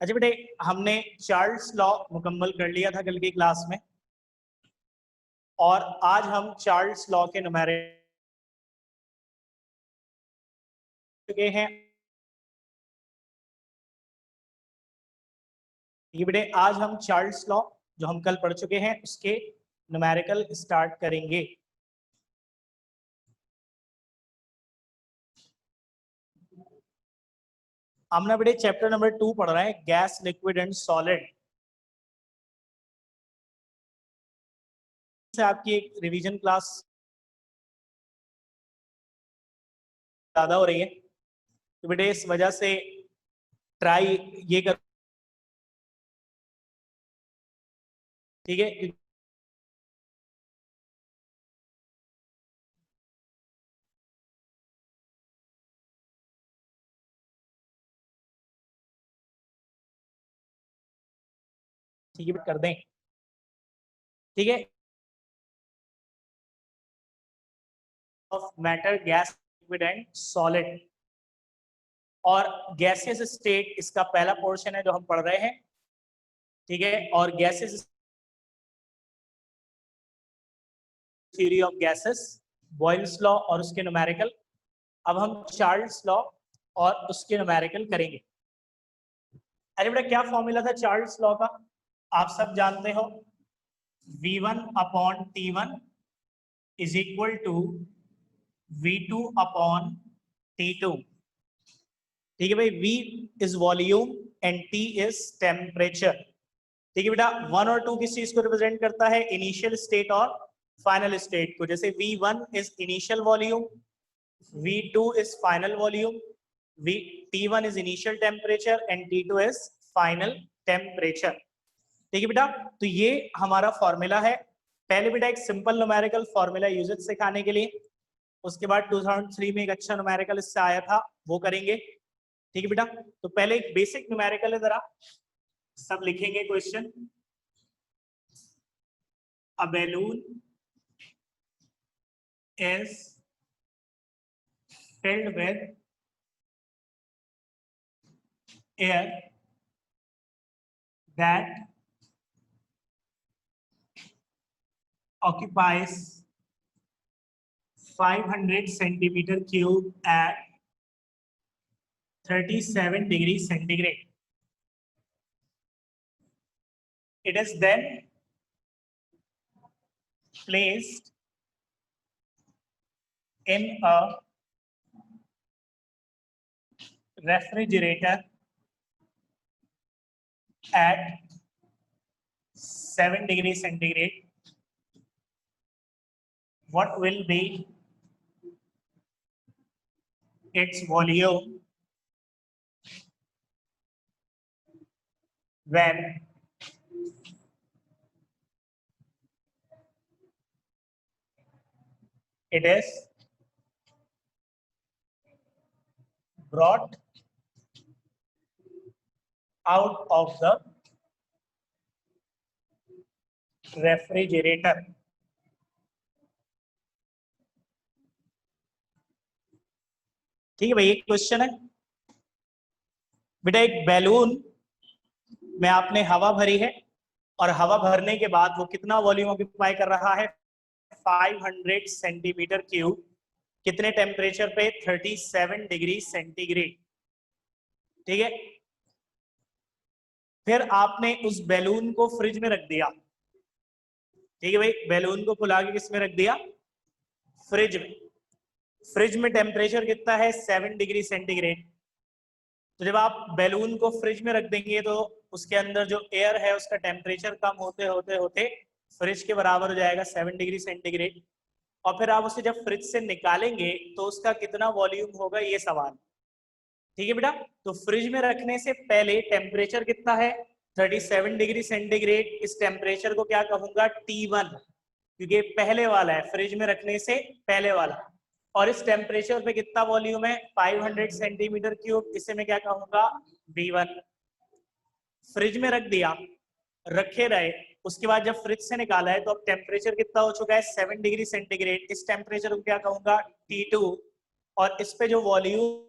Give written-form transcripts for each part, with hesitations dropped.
अच्छा बेटे, हमने चार्ल्स लॉ मुकम्मल कर लिया था कल की क्लास में, और आज हम चार्ल्स लॉ के न्यूमेरिक चुके हैं। ये बेटे आज हम चार्ल्स लॉ जो हम कल पढ़ चुके हैं उसके न्यूमेरिकल स्टार्ट करेंगे। हमने बेटे चैप्टर नंबर 2 पढ़ रहे हैं, गैस, लिक्विड एंड सॉलिड। से आपकी एक रिवीजन क्लास ज्यादा हो रही है, तो बेटे इस वजह से ट्राई ये कर, ठीक है। ठीक है, कर दें, ठीक है। Of matter, gas, liquid and solid, और गैसेस स्टेट इसका पहला पोर्शन है जो हम पढ़ रहे हैं, ठीक है। और gases theory of gases, Boyle's law और उसके न्यूमेरिकल। अब हम चार्ल्स लॉ और उसके न्यूमेरिकल करेंगे। अरे बेटा, क्या फॉर्मूला था चार्ल्स लॉ का? आप सब जानते हो, V1 upon T1 is equal to V2 upon T2। ठीक है भाई, V is volume and T is temperature. ठीक है बेटा, 1 और 2 किस चीज को रिप्रेजेंट करता है? इनिशियल स्टेट और फाइनल स्टेट को। जैसे V1 is initial volume, V2 is final volume, T1 is initial temperature and T2 is final temperature। ठीक है बेटा, तो ये हमारा फॉर्मूला है। पहले बेटा एक सिंपल न्यूमेरिकल फॉर्मूला यूजेज सिखाने के लिए, उसके बाद 2003 में एक अच्छा न्यूमेरिकल इससे आया था, वो करेंगे। ठीक है बेटा, तो पहले एक बेसिक न्यूमेरिकल है, जरा सब लिखेंगे question. A balloon is filled with air that occupies 500 centimeter cube at 37 degrees centigrade. It is then placed in a refrigerator at 7 degrees centigrade. What will be its volume when it is brought out of the refrigerator? ठीक है भाई, एक question है बेटा, एक balloon में आपने हवा भरी है, और हवा भरने के बाद वो कितना वॉल्यूम ऑक्यूपाई कर रहा है? 500 सेंटीमीटर क्यूब। कितने टेम्परेचर पे? 37 डिग्री सेंटीग्रेड। ठीक है, फिर आपने उस बैलून को फ्रिज में रख दिया। ठीक है भाई, बैलून को फुला के किस में रख दिया? फ्रिज में। फ्रिज में टेम्परेचर कितना है? 7 डिग्री सेंटीग्रेड। तो जब आप बैलून को फ्रिज में रख देंगे तो उसके अंदर जो एयर है उसका टेम्परेचर कम होते होते होते फ्रिज के बराबर हो जाएगा, 7 डिग्री सेंटीग्रेड। और फिर आप उसे जब फ्रिज से निकालेंगे तो उसका कितना वॉल्यूम होगा, ये सवाल। ठीक है बेटा, तो फ्रिज में रखने से पहले टेम्परेचर कितना है? 37 डिग्री सेंटीग्रेड। इस टेम्परेचर को क्या कहूंगा? T1, क्योंकि पहले वाला है, फ्रिज में रखने से पहले वाला। और इस टेम्परेचर पे कितना वॉल्यूम है? 500 सेंटीमीटर क्यूब। इसे मैं क्या कहूंगा? V1। फ्रिज में रख दिया, रखे रहे, उसके बाद जब फ्रिज से निकाला है तो अब टेम्परेचर कितना हो चुका है? 7 डिग्री सेंटीग्रेड। इस टेम्परेचर को क्या कहूंगा? T2। और इस पे जो वॉल्यूम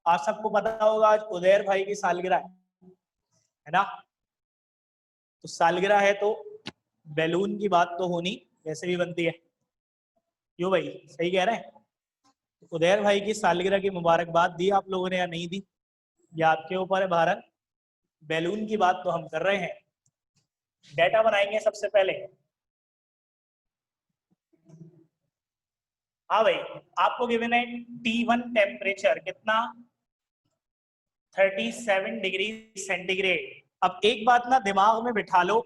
आप सबको पता होगा आज उदैर भाई की सालगिरह है ना। तो सालगिरह है तो बैलून की बात तो होनी वैसे भी बनती है। क्यों भाई, सही कह रहे हैं? उदैर भाई की सालगिरह की मुबारकबाद दी आप लोगों ने या नहीं दी, या आपके ऊपर है भारत। बैलून की बात तो हम कर रहे हैं। डेटा बनाएंगे सबसे पहले। हाँ भाई, आपको गिवन है T1 टेम्परेचर कितना, 37 डिग्री सेंटीग्रेड। अब एक बात ना दिमाग में बिठा लो,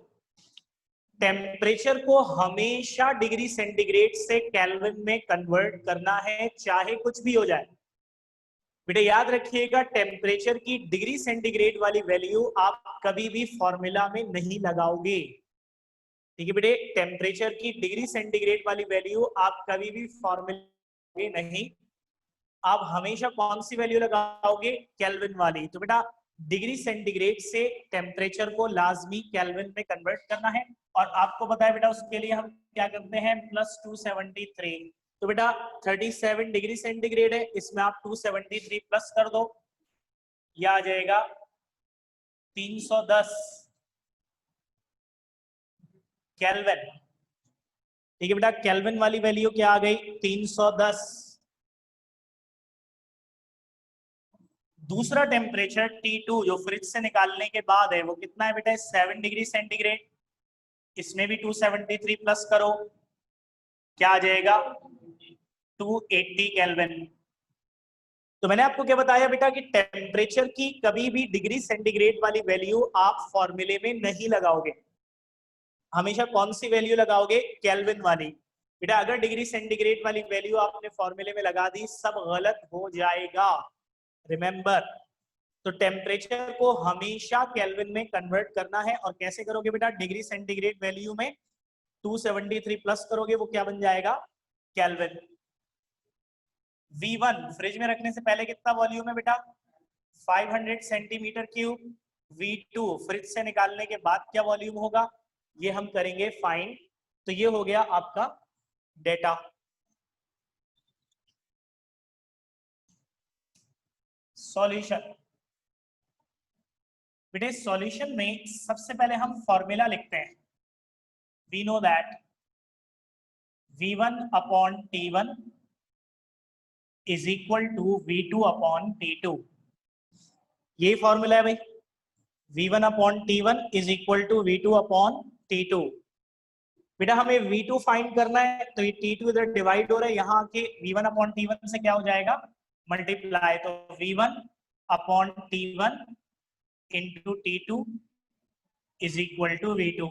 टेम्परेचर को हमेशा डिग्री सेंटीग्रेड से केल्विन में कन्वर्ट करना है, चाहे कुछ भी हो जाए। बेटा याद रखिएगा, टेम्परेचर की डिग्री सेंटीग्रेड वाली वैल्यू आप कभी भी फॉर्मूला में नहीं लगाओगे। ठीक है बेटे, टेम्परेचर की डिग्री सेंटीग्रेड वाली वैल्यू आप कभी भी फॉर्मूला में नहीं, आप हमेशा कौन सी वैल्यू लगाओगे, केल्विन वाली। तो बेटा डिग्री सेंटीग्रेड से टेम्परेचर को लाजमी केल्विन में कन्वर्ट करना है, और आपको पता है बेटा उसके लिए हम क्या करते हैं, +273। तो बेटा 37 डिग्री सेंटीग्रेड है, इसमें आप 273 प्लस कर दो, यह आ जाएगा 310 केल्विन। ठीक है बेटा, केल्विन वाली वैल्यू क्या आ गई, 310। दूसरा टेम्परेचर T2 जो फ्रिज से निकालने के बाद है वो कितना है बेटा, 7 डिग्री सेंटीग्रेड। इसमें भी 273 प्लस करो, क्या आ जाएगा, 280 केल्विन। तो मैंने आपको क्या बताया बेटा कि टेम्परेचर की कभी भी डिग्री सेंटीग्रेड वाली वैल्यू आप फॉर्मूले में नहीं लगाओगे, हमेशा कौन सी वैल्यू लगाओगे, केल्विन वाली। बेटा अगर डिग्री सेंटीग्रेड वाली वैल्यू आपने फॉर्मूले में लगा दी, सब गलत हो जाएगा, रिमेंबर। तो टेम्परेचर को हमेशा केल्विन में कन्वर्ट करना है, और कैसे करोगे बेटा, डिग्री सेंटीग्रेड वैल्यू में 273 प्लस करोगे, वो क्या बन जाएगा, केल्विन। V1 फ्रिज में रखने से पहले कितना वॉल्यूम है बेटा, 500 सेंटीमीटर क्यूब। V2 फ्रिज से निकालने के बाद क्या वॉल्यूम होगा, ये हम करेंगे फाइंड। तो ये हो गया आपका डेटा। सॉल्यूशन, बेटे सॉल्यूशन में सबसे पहले हम फॉर्मूला लिखते हैं। We know that V1 upon T1 is equal to V2 upon T2। ये फॉर्मूला है भाई, V1 upon T1 is equal to V2 upon T2। बेटा हमें V2 फाइंड करना है, तो ये T2 इधर डिवाइड हो रहा है, यहाँ के V1 अपॉन T1 से क्या हो जाएगा, मल्टीप्लाई। तो V1 upon T1 into T2 is equal to V2।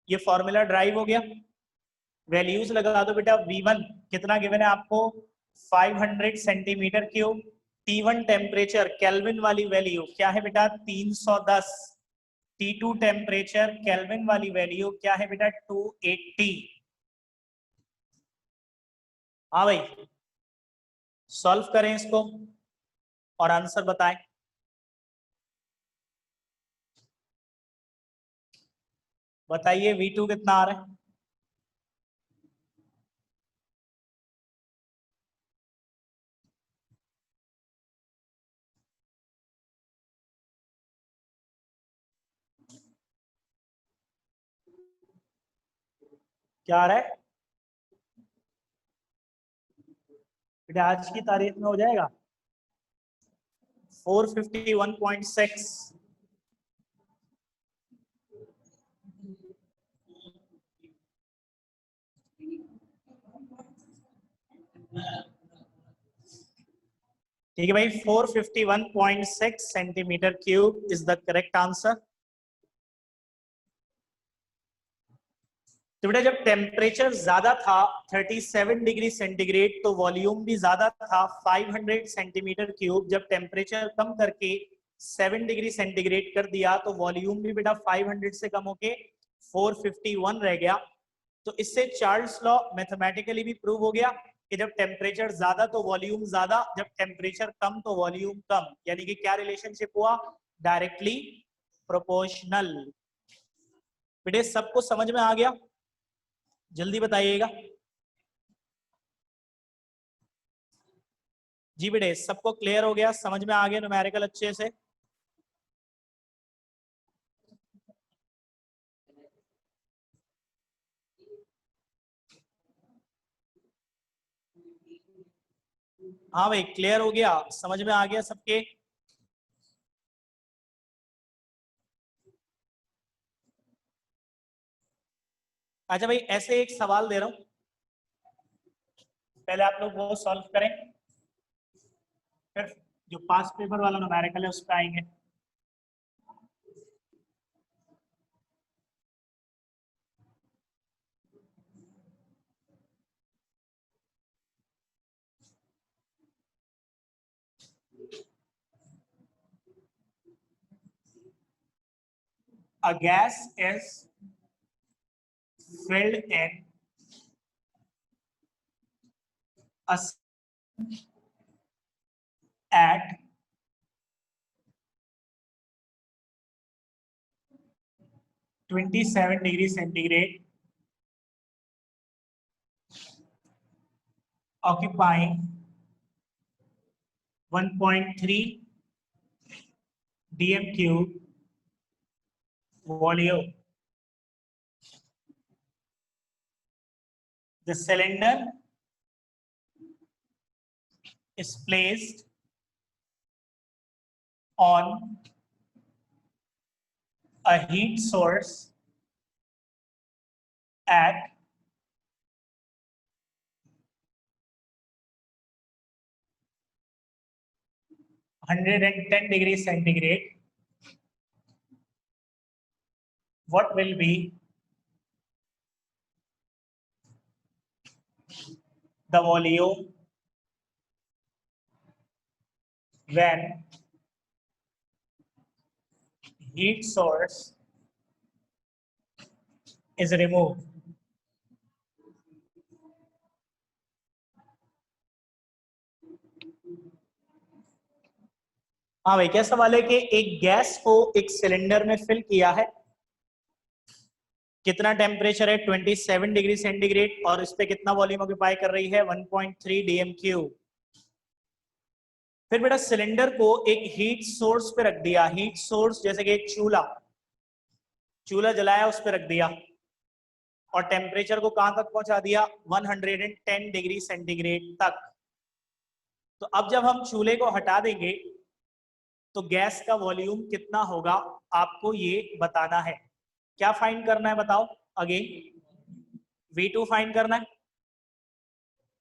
ये फॉर्मूला ड्राइव हो गया। वैल्यूज लगा दो बेटा, V1 कितना गिवन है आपको, 500 centimetre cube. T1 temperature kelvin वाली वैल्यू क्या है बेटा, 310। T2 टेम्परेचर केल्विन वाली वैल्यू क्या है बेटा, 280। हाँ भाई, सॉल्व करें इसको और आंसर बताएं। बताइए V2 कितना आ रहा है, क्या आ रहा है बेटा, आज की तारीख में हो जाएगा 451.6। ठीक है भाई, 451.6 centimetre cube is the correct answer. तो बेटा जब टेम्परेचर ज्यादा था 37 डिग्री सेंटीग्रेड, तो वॉल्यूम भी ज्यादा था 500 सेंटीमीटर क्यूब। जब टेम्परेचर कम करके 7 डिग्री सेंटीग्रेड कर दिया, तो वॉल्यूम भी बेटा 500 से कम होके 451 रह गया। तो इससे चार्ल्स लॉ मैथमेटिकली भी प्रूव हो गया कि जब टेम्परेचर ज्यादा तो वॉल्यूम ज्यादा, जब टेम्परेचर कम तो वॉल्यूम कम। यानी कि क्या रिलेशनशिप हुआ, डायरेक्टली प्रोपोर्शनल। बेटे सबको समझ में आ गया, जल्दी बताइएगा। जी बेटे, सबको क्लियर हो गया, समझ में आ गया न्यूमेरिकल अच्छे से? हाँ भाई, क्लियर हो गया, समझ में आ गया सबके? अच्छा भाई, ऐसे एक सवाल दे रहा हूं, पहले आप लोग वो सॉल्व करें, फिर जो पास पेपर वाला न्यूमेरिकल है उस पर आएंगे। A gas is filled in a at 27 degrees centigrade, occupying 1.3 dm cube volume. The cylinder is placed on a heat source at 110 degrees centigrade. What will be the volume when heat source is removed? हाँ भाई, क्या सवाल है कि एक gas को एक cylinder में फिल किया है, कितना टेम्परेचर है 27 डिग्री सेंटीग्रेड, और इस पे कितना वॉल्यूम ऑक्यूपाई कर रही है 1.3 डीएम क्यूब। फिर बेटा सिलेंडर को एक हीट सोर्स पे रख दिया, हीट सोर्स जैसे कि एक चूल्हा, चूल्हा जलाया उस पे रख दिया, और टेम्परेचर को कहां तक पहुंचा दिया 110 डिग्री सेंटीग्रेड तक। तो अब जब हम चूल्हे को हटा देंगे तो गैस का वॉल्यूम कितना होगा, आपको ये बताना है। क्या फाइंड करना है बताओ? अगेन V2 फाइंड करना है,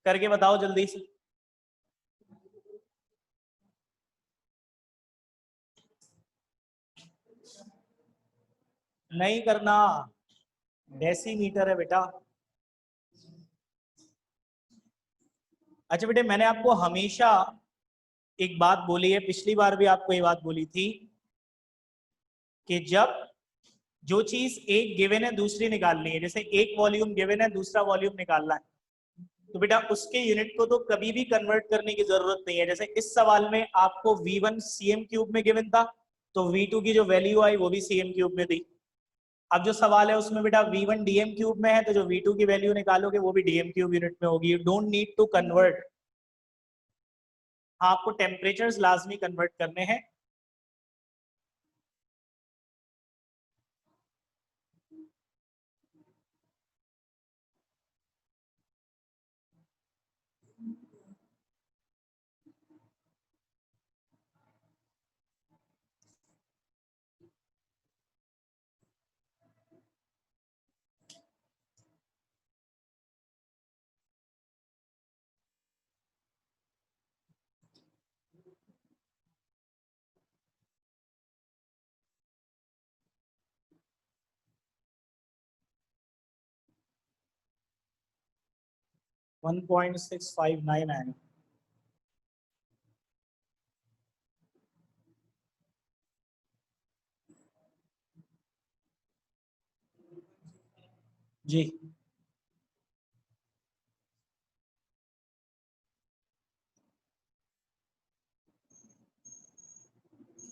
करके बताओ जल्दी से। नहीं करना, डेसीमीटर है बेटा। अच्छा बेटे, मैंने आपको हमेशा एक बात बोली है, पिछली बार भी आपको ये बात बोली थी कि जब जो चीज एक गिवन है दूसरी निकालनी है, जैसे एक वॉल्यूम गिवन है दूसरा वॉल्यूम निकालना है, तो बेटा उसके यूनिट को तो कभी भी कन्वर्ट करने की जरूरत नहीं है। जैसे इस सवाल में आपको V1 cm क्यूब में गिवन था, तो V2 की जो वैल्यू आई वो भी cm क्यूब में थी। अब जो सवाल है उसमें बेटा V1 dm क्यूब में है, तो जो V2 की वैल्यू निकालोगे वो भी dm क्यूब यूनिट में होगी। You don't need to convert. हाँ, आपको टेम्परेचर्स लाजमी कन्वर्ट करने हैं। वन 1.659 आएगा। जी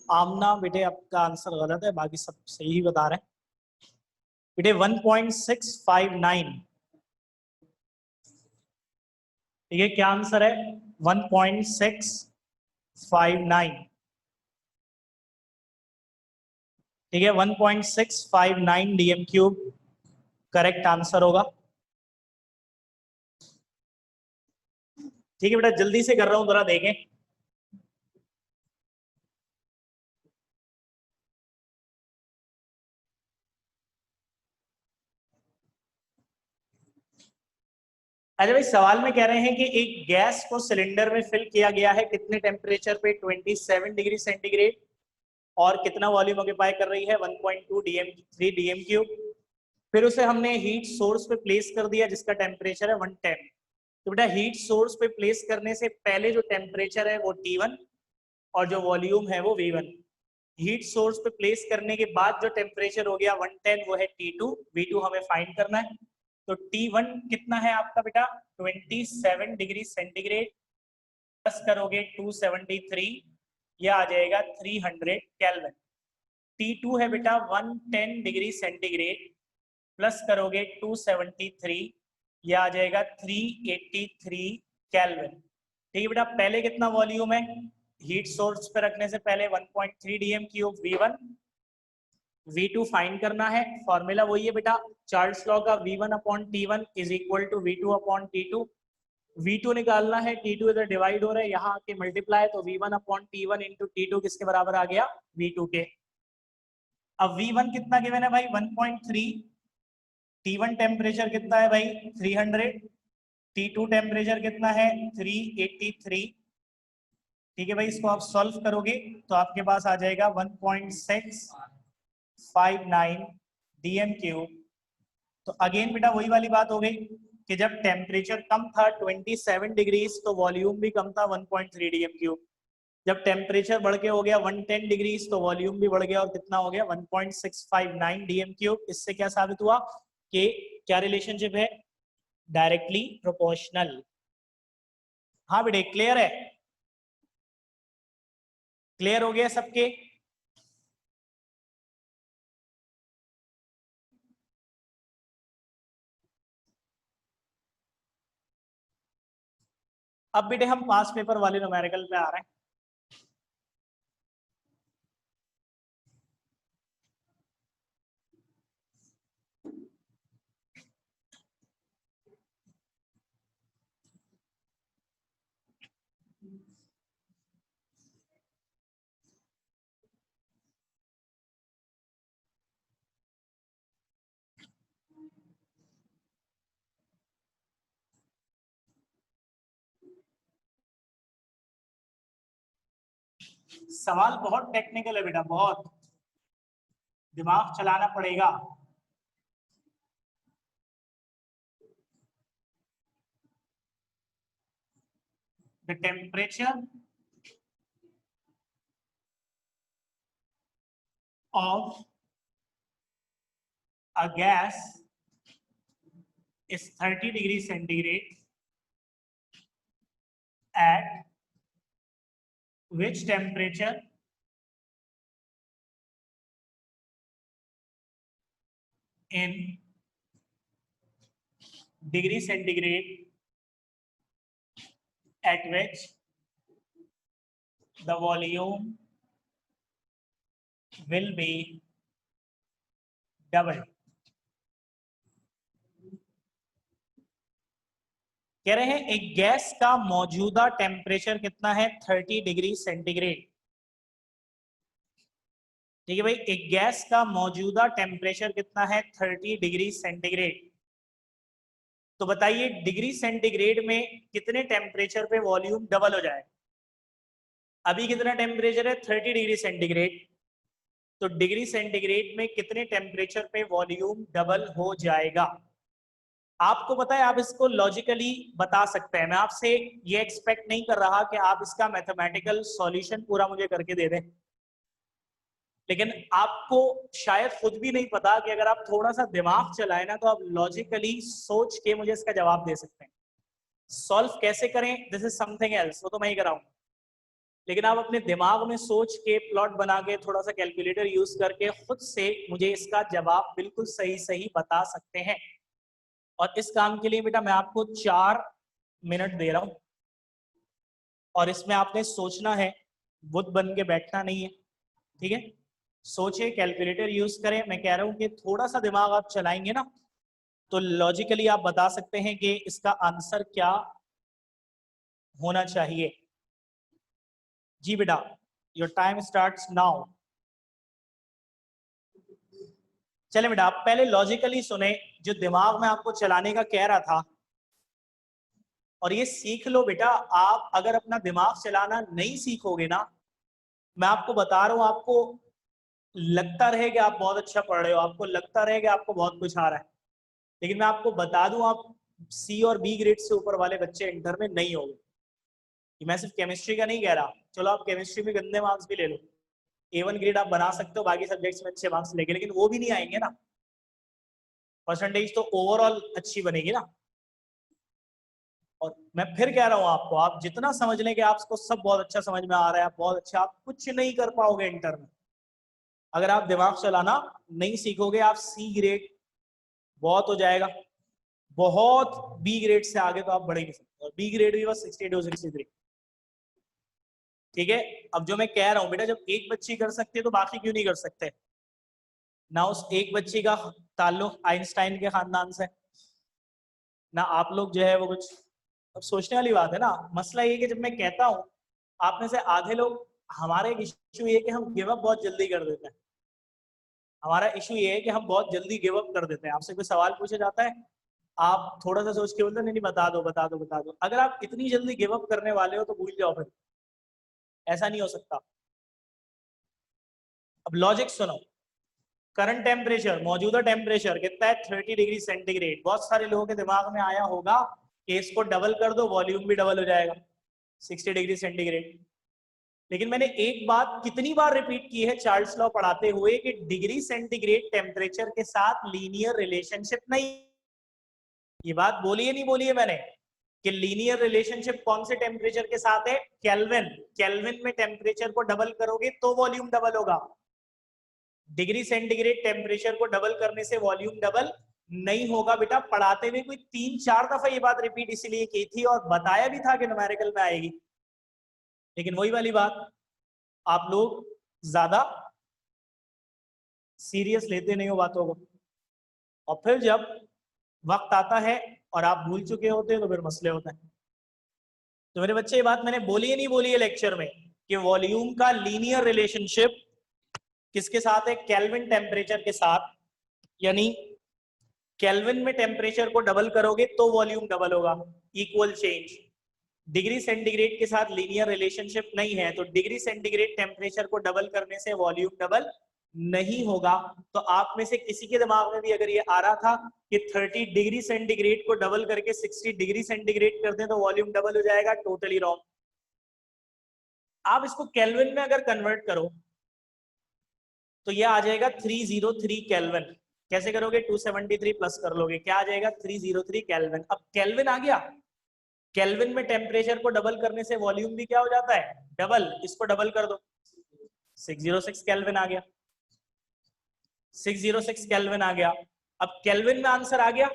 आमना बेटे, आपका आंसर गलत है, बाकी सब सही ही बता रहे हैं बेटे। 1.659, ये क्या आंसर है? 1.659, ठीक है, 1.659 डीएम क्यूब करेक्ट आंसर होगा। ठीक है बेटा, जल्दी से कर रहा हूं, जरा देखें। अच्छा भाई, सवाल में कह रहे हैं कि एक गैस को सिलेंडर में फिल किया गया है कितने टेम्परेचर पे, 27 डिग्री सेंटीग्रेड, और कितना वॉल्यूम ऑक्यूपाई कर रही है, 1.2 3 डीएम क्यूब। फिर उसे हमने हीट सोर्स पे प्लेस कर दिया जिसका टेम्परेचर है 110। तो बेटा हीट सोर्स पे प्लेस करने से पहले जो टेम्परेचर है वो T1 और जो वॉल्यूम है वो V1। हीट सोर्स पे प्लेस करने के बाद जो टेम्परेचर हो गया 110 वो है T2, V2 हमें फाइंड करना है। तो T1 कितना है आपका बेटा, 27 डिग्री सेंटीग्रेड, प्लस करोगे 273, यह आ जाएगा 300 केल्विन। T2 है बेटा 110 डिग्री सेंटीग्रेड, प्लस करोगे 273, यह आ जाएगा 383 केल्विन। ठीक है बेटा, पहले कितना वॉल्यूम है, हीट सोर्स पे रखने से पहले 1.3 DM cube V1, V2 find करना है। फॉर्मूला वही है बेटा, चार्ल्स लॉ का, V1 upon T1 is equal to V2 upon T2। V2 निकालना है, T2 इधर डिवाइड हो रहा है, यहाँ आके मल्टीप्लाई, तो V1 upon T1 into T2 किसके बराबर आ गया, V2 के। अब V1 कितना गिवन है भाई, 1.3, T1 टेम्परेचर कितना है भाई 300, T2 टेम्परेचर कितना है 383। ठीक है भाई, इसको आप सॉल्व करोगे तो आपके पास आ जाएगा 1.659 डीएम क्यूब। तो अगेन बेटा वही वाली बात हो गई कि जब टेम्परेचर कम था 27 डिग्रीज तो वॉल्यूम भी कम था 1.3 डीएम क्यूब। जब टेम्परेचर बढ़ के हो गया 110 डिग्रीज तो वॉल्यूम भी बढ़ गया और कितना हो गया 1.659 डीएम क्यूब। इससे क्या साबित हुआ कि क्या रिलेशनशिप है, डायरेक्टली प्रोपोर्शनल। हाँ बेटे, क्लियर है, क्लियर हो गया सबके। अब बेटे हम पास पेपर वाले न्यूमेरिकल पे आ रहे हैं। सवाल बहुत टेक्निकल है बेटा, बहुत दिमाग चलाना पड़ेगा। The temperature of a gas is 30 degree centigrade at which temperature in degree centigrade at which the volume will be doubled। कह रहे हैं एक गैस का मौजूदा टेम्परेचर कितना है 30 डिग्री सेंटीग्रेड। ठीक है भाई, एक गैस का मौजूदा टेम्परेचर कितना है 30 डिग्री सेंटीग्रेड। तो बताइए डिग्री सेंटीग्रेड में कितने टेम्परेचर पे वॉल्यूम डबल हो जाए। अभी कितना टेम्परेचर है 30 डिग्री सेंटीग्रेड, तो डिग्री सेंटीग्रेड में कितने टेम्परेचर पे वॉल्यूम डबल हो जाएगा। आपको पता है आप इसको लॉजिकली बता सकते हैं, मैं आपसे ये एक्सपेक्ट नहीं कर रहा कि आप इसका मैथमेटिकल सॉल्यूशन पूरा मुझे करके दे दें, लेकिन आपको शायद खुद भी नहीं पता कि अगर आप थोड़ा सा दिमाग चलाए ना तो आप लॉजिकली सोच के मुझे इसका जवाब दे सकते हैं। सॉल्व कैसे करें दिस इज समथिंग एल्स, वो तो मैं ही कराऊंगा, लेकिन आप अपने दिमाग में सोच के प्लॉट बना के थोड़ा सा कैलकुलेटर यूज करके खुद से मुझे इसका जवाब बिल्कुल सही सही बता सकते हैं। और इस काम के लिए बेटा मैं आपको 4 मिनट दे रहा हूं। और इसमें आपने सोचना है, बुद्ध बन के बैठना नहीं है, ठीक है। सोचे, कैलकुलेटर यूज करें। मैं कह रहा हूं कि थोड़ा सा दिमाग आप चलाएंगे ना तो लॉजिकली आप बता सकते हैं कि इसका आंसर क्या होना चाहिए। जी बेटा, योर टाइम स्टार्ट्स नाउ। चले बेटा, आप पहले लॉजिकली सुने जो दिमाग में आपको चलाने का कह रहा था, और ये सीख लो बेटा। आप अगर अपना दिमाग चलाना नहीं सीखोगे ना, मैं आपको बता रहा हूं, आपको लगता रहे कि आप बहुत अच्छा पढ़ रहे हो, आपको लगता रहे कि आपको बहुत कुछ आ रहा है, लेकिन मैं आपको बता दूं, आप सी और बी ग्रेड से ऊपर वाले बच्चे इंटर में नहीं होंगे। मैं सिर्फ केमिस्ट्री का नहीं कह रहा, चलो आप केमिस्ट्री में गंदे मार्क्स भी ले लो, A1 ग्रेड आप बना सकते हो बाकी सब्जेक्ट्स में अच्छे मार्क्स लेके, लेकिन वो भी नहीं आएंगे ना। परसेंटेज तो ओवरऑल अच्छी बनेगी ना। और मैं फिर कह रहा हूं आपको, आप जितना समझ लें कि आपको सब बहुत अच्छा समझ में आ रहा है, आप बहुत अच्छा, आप कुछ नहीं कर पाओगे इंटर में अगर आप दिमाग चलाना नहीं सीखोगे। आप सी ग्रेड बहुत हो जाएगा, बहुत। बी ग्रेड से आगे तो आप बढ़ ही नहीं सकते, और बी ग्रेड भी बस 62 63। ठीक है। अब जो मैं कह रहा हूं बेटा, जब एक बच्ची कर सकती है तो बाकी क्यों नहीं कर सकते ना। उस एक बच्ची का ताल्लुक आइंस्टाइन के खानदान से ना, आप लोग जो है वो कुछ। अब सोचने वाली बात है ना। मसला ये कि जब मैं कहता हूं, आप में से आधे लोग, हमारा एक इशू ये कि हम गिव अप बहुत जल्दी कर देते हैं। हमारा इशू ये है कि हम बहुत जल्दी गिव अप कर देते हैं। आपसे कोई सवाल पूछा जाता है, आप थोड़ा सा सोच के बोलते नहीं नहीं, बता दो बता दो बता दो। अगर आप इतनी जल्दी गिव अप करने वाले हो तो भूल जाओ फिर, ऐसा नहीं हो सकता। अब लॉजिक सुनो। करंट टेम्परेचर, मौजूदा टेम्परेचर कितना है? 30 डिग्री सेंटीग्रेड। बहुत सारे लोगों के दिमाग में आया होगा कि इसको डबल कर दो, वॉल्यूम भी डबल हो जाएगा, 60 डिग्री सेंटीग्रेड। लेकिन मैंने एक बात कितनी बार रिपीट की है चार्ल्स लॉ पढ़ाते हुए कि डिग्री सेंटीग्रेड टेम्परेचर के साथ लीनियर रिलेशनशिप नहीं। ये बात बोली है नहीं बोली है मैंने कि लीनियर रिलेशनशिप कौन से टेम्परेचर के साथ है? केल्विन। केल्विन में टेम्परेचर को डबल करोगे तो वॉल्यूम डबल होगा। डिग्री सेंटीग्रेड टेम्परेचर को डबल करने से वॉल्यूम डबल नहीं होगा बेटा। पढ़ाते हुए कोई 3-4 दफा ये बात रिपीट इसलिए की थी और बताया भी था कि न्यूमेरिकल में आएगी, लेकिन वही वाली बात, आप लोग ज्यादा सीरियस लेते नहीं हो बातों को, और फिर जब वक्त आता है और आप भूल चुके होते हैं तो फिर मसले होते हैं। तो मेरे बच्चे, ये बात मैंने बोली है नहीं बोली है लेक्चर में कि वॉल्यूम का लीनियर रिलेशनशिप किसके साथ है? केल्विन टेम्परेचर के साथ। यानी केल्विन में टेम्परेचर को डबल करोगे तो वॉल्यूम डबल होगा, इक्वल चेंज। डिग्री सेंटीग्रेड के साथ लीनियर रिलेशनशिप नहीं है, तो डिग्री सेंटीग्रेड टेम्परेचर को डबल करने से वॉल्यूम डबल नहीं होगा। तो आप में से किसी के दिमाग में भी अगर ये आ रहा था कि 30 डिग्री सेंटीग्रेड को डबल करके 60 डिग्री सेंटीग्रेड कर दें तो वॉल्यूम डबल हो जाएगा, टोटली रॉन्ग। आप इसको केल्विन में अगर कन्वर्ट करो तो ये आ जाएगा 303 केल्विन। कैसे करोगे? 273 प्लस कर लोगे, क्या आ जाएगा? 303 केल्विन। अब केल्विन आ गया, केल्विन में टेम्परेचर को डबल करने से वॉल्यूम भी क्या हो जाता है? डबल। इसको डबल कर दो, 606 केल्विन आ गया, 606 केल्विन आ गया। अब केल्विन में आंसर आ गया,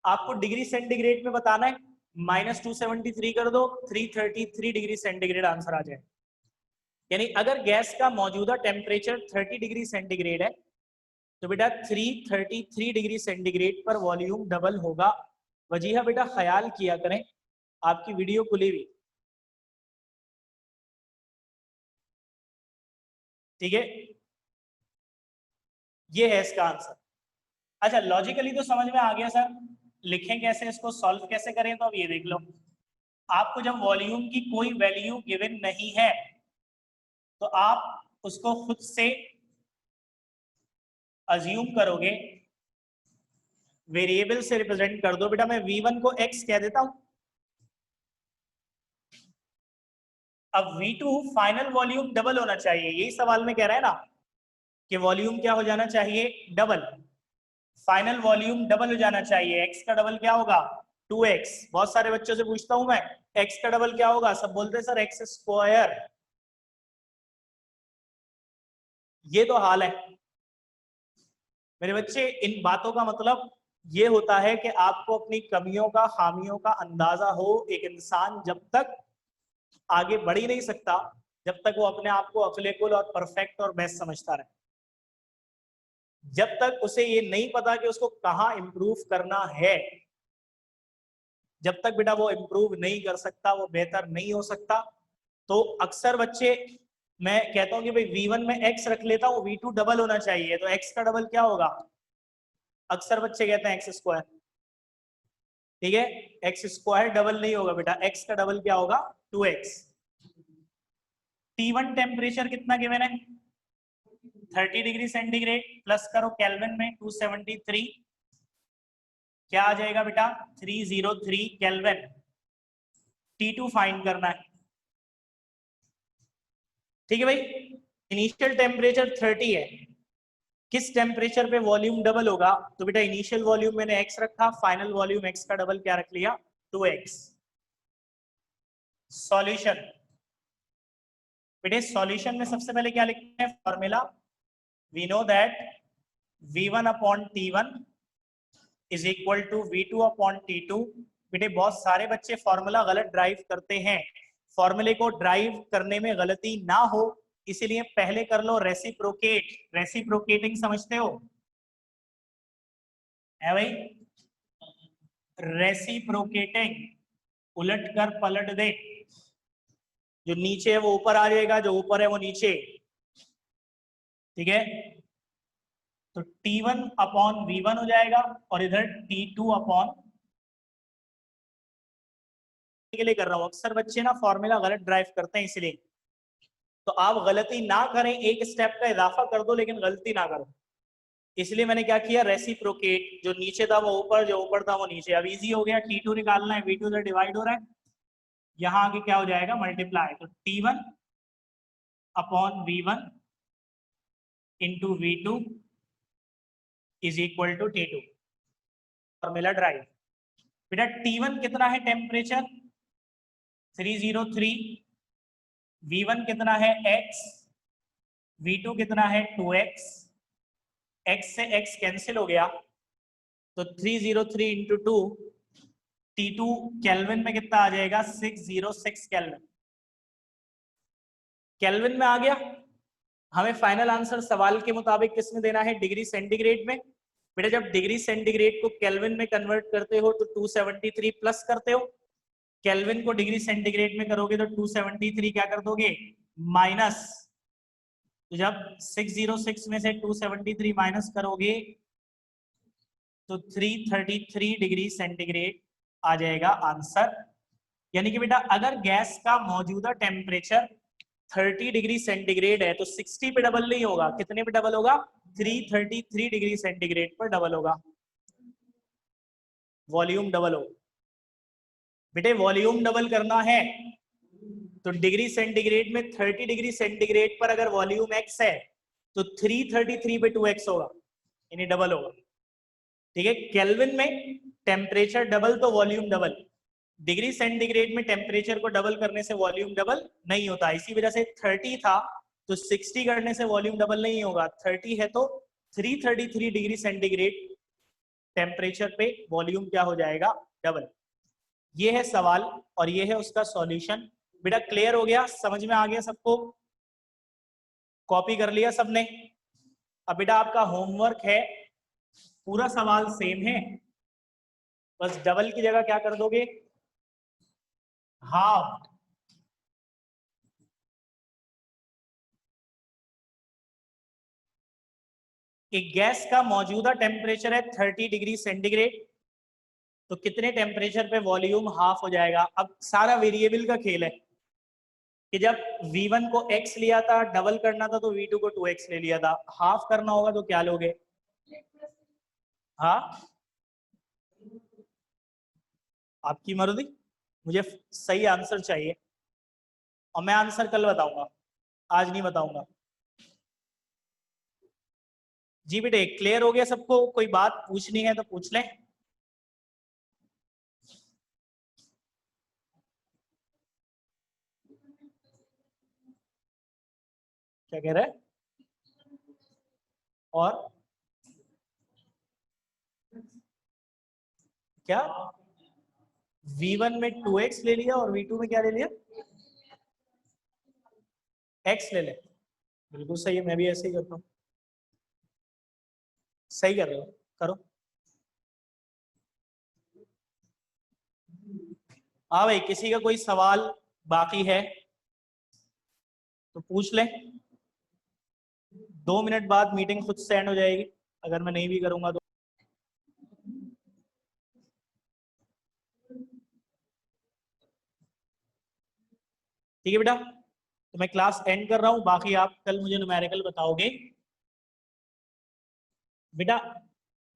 आपको डिग्री सेंटीग्रेड में बताना है, -273 कर दो, 333 डिग्री सेंटीग्रेड आंसर आ जाए। यानी अगर गैस का मौजूदा टेम्परेचर 30 डिग्री सेंटीग्रेड है तो बेटा 333 डिग्री सेंटीग्रेड पर वॉल्यूम डबल होगा। वजीहा बेटा ख्याल किया करें, आपकी वीडियो खुली हुई, ठीक है। ये है इसका आंसर। अच्छा, लॉजिकली तो समझ में आ गया सर, लिखें कैसे, इसको सॉल्व कैसे करें? तो अब ये देख लो, आपको जब वॉल्यूम की कोई वैल्यू गिवन नहीं है तो आप उसको खुद से अज्यूम करोगे, वेरिएबल से रिप्रेजेंट कर दो। बेटा मैं V1 को x कह देता हूं। अब V2 फाइनल वॉल्यूम डबल होना चाहिए, यही सवाल में कह रहा है ना कि वॉल्यूम क्या हो जाना चाहिए? डबल। फाइनल वॉल्यूम डबल हो जाना चाहिए। x का डबल क्या होगा? 2x। बहुत सारे बच्चों से पूछता हूं मैं, x का डबल क्या होगा? सब बोलते हैं सर x स्क्वायर। ये तो हाल है मेरे बच्चे। इन बातों का मतलब ये होता है कि आपको अपनी कमियों का, खामियों का अंदाजा हो। एक इंसान जब तक आगे बढ़ ही नहीं सकता जब तक वो अपने आप को अवेलेबल और परफेक्ट और बेस्ट समझता रहे। जब तक उसे ये नहीं पता कि उसको कहाँ इम्प्रूव करना है, जब तक बेटा वो इम्प्रूव नहीं कर सकता, वो बेहतर नहीं हो सकता। तो अक्सर बच्चे, मैं कहता हूँ कि भाई V1 में x रख लेता हूँ, V2 डबल होना चाहिए, तो x का डबल क्या होगा? अक्सर बच्चे कहते हैं एक्स स्क्वायर। ठीक है, एक्स स्क्वायर डबल नहीं होगा बेटा, x का डबल क्या होगा? 2x। T1 टेम्परेचर कितना गिवन है? 30 डिग्री सेंटीग्रेड, प्लस करो केल्विन में 273, क्या आ जाएगा बेटा? 303 केल्विन। T2 फाइंड करना है। ठीक है भाई, इनिशियल टेम्परेचर 30 है, किस टेम्परेचर पे वॉल्यूम डबल होगा? तो बेटा इनिशियल वॉल्यूम मैंने x रखा, फाइनल वॉल्यूम x का डबल क्या रख लिया? 2x। सॉल्यूशन, बेटे सॉल्यूशन में सबसे पहले क्या लिखते हैं? Formula, we know that v1 upon t1 is equal to v2 upon t2। बेटे बहुत सारे बच्चे फॉर्मूला गलत ड्राइव करते हैं, फॉर्मूले को ड्राइव करने में गलती ना हो इसीलिए पहले कर लो रेसिप्रोकेट। रेसिप्रोकेटिंग समझते हो? है भाई, रेसिप्रोकेटिंग, उलट कर पलट दे, जो नीचे है वो ऊपर आ जाएगा, जो ऊपर है वो नीचे। ठीक है, तो T1 अपॉन V1 हो जाएगा और इधर T2 अपॉन, के लिए कर रहा हूं, अक्सर बच्चे ना फॉर्मूला गलत ड्राइव करते हैं इसलिए, तो आप गलती ना करें, एक स्टेप का इजाफा कर दो लेकिन गलती ना करो। इसलिए मैंने क्या किया? रेसिप्रोकेट, जो नीचे था वो ऊपर, जो ऊपर था वो नीचे। अब इजी हो गया, T2 निकालना है, V2 से डिवाइड हो रहा है, यहाँ आगे क्या हो जाएगा? मल्टीप्लाई। तो T1 upon V1 into V2 is equal to T2। Formula drive. बेटा T1 कितना है टेम्परेचर? 303। V1 कितना है? x। V2 कितना है? 2x। x से x कैंसिल हो गया, तो 303 इंटू 2, T2 केल्विन में कितना आ जाएगा? 606 केल्विन। केल्विन में आ गया। हमें फाइनल आंसर सवाल के मुताबिक किस में देना है? डिग्री सेंटीग्रेड में। बेटा जब डिग्री सेंटीग्रेड को केल्विन में कन्वर्ट करते हो तो 273 प्लस करते हो, केल्विन को डिग्री सेंटीग्रेड में करोगे तो 273 क्या कर दोगे? माइनस। तो जब 606 में से 273 माइनस करोगे तो 333 डिग्री सेंटीग्रेड आ जाएगा आंसर। यानी कि बेटा अगर गैस का मौजूदा टेम्परेचर 30 डिग्री सेंटीग्रेड है तो 60 पे डबल नहीं होगा, कितने पे डबल होगा? 333 डिग्री सेंटीग्रेड पर डबल होगा, वॉल्यूम डबल होगा। बेटे वॉल्यूम डबल करना है तो डिग्री सेंटीग्रेड में 30 डिग्री सेंटीग्रेड पर अगर वॉल्यूम x है तो 333 पे 2x होगा, यानी डबल होगा। ठीक है, केल्विन में टेम्परेचर डबल तो वॉल्यूम डबल, डिग्री सेंटीग्रेड में टेम्परेचर को डबल करने से वॉल्यूम डबल नहीं होता। इसी वजह से 30 था तो 60 करने से वॉल्यूम डबल नहीं होगा, 30 है तो 333 डिग्री सेंटीग्रेड टेम्परेचर पे वॉल्यूम क्या हो जाएगा? डबल। ये है सवाल और ये है उसका सॉल्यूशन। बेटा क्लियर हो गया? समझ में आ गया सबको? कॉपी कर लिया सबने? अब बेटा आपका होमवर्क है, पूरा सवाल सेम है, बस डबल की जगह क्या कर दोगे? हाफ। एक गैस का मौजूदा टेम्परेचर है 30 डिग्री सेंटीग्रेड, तो कितने टेम्परेचर पे वॉल्यूम हाफ हो जाएगा? अब सारा वेरिएबल का खेल है कि जब V1 को x लिया था, डबल करना था तो V2 को 2x ले लिया था, हाफ करना होगा तो क्या लोगे? हाँ, आपकी मर्जी, मुझे सही आंसर चाहिए और मैं आंसर कल बताऊंगा, आज नहीं बताऊंगा। जी बेटे क्लियर हो गया सबको? कोई बात पूछनी है तो पूछ लें। क्या कह रहे हैं? और क्या V1 में 2x ले लिया और V2 में क्या ले लिया? x ले ले, बिल्कुल सही है, मैं भी ऐसे ही करता हूँ, सही कर रहे हो, करो। हाँ भाई, किसी का कोई सवाल बाकी है तो पूछ ले। 2 मिनट बाद मीटिंग खुद से एंड हो जाएगी अगर मैं नहीं भी करूंगा तो। ठीक है बेटा, तो मैं क्लास एंड कर रहा हूँ, बाकी आप कल मुझे न्यूमेरिकल बताओगे बेटा।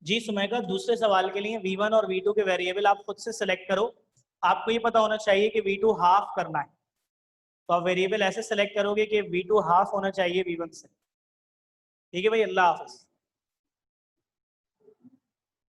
जी सुमेगा, दूसरे सवाल के लिए v1 और v2 के वेरिएबल आप खुद से सिलेक्ट करो। आपको ये पता होना चाहिए कि v2 हाफ करना है, तो आप वेरिएबल ऐसे सिलेक्ट करोगे कि v2 हाफ होना चाहिए v1 से। ठीक है भाई, अल्लाह हाफिज।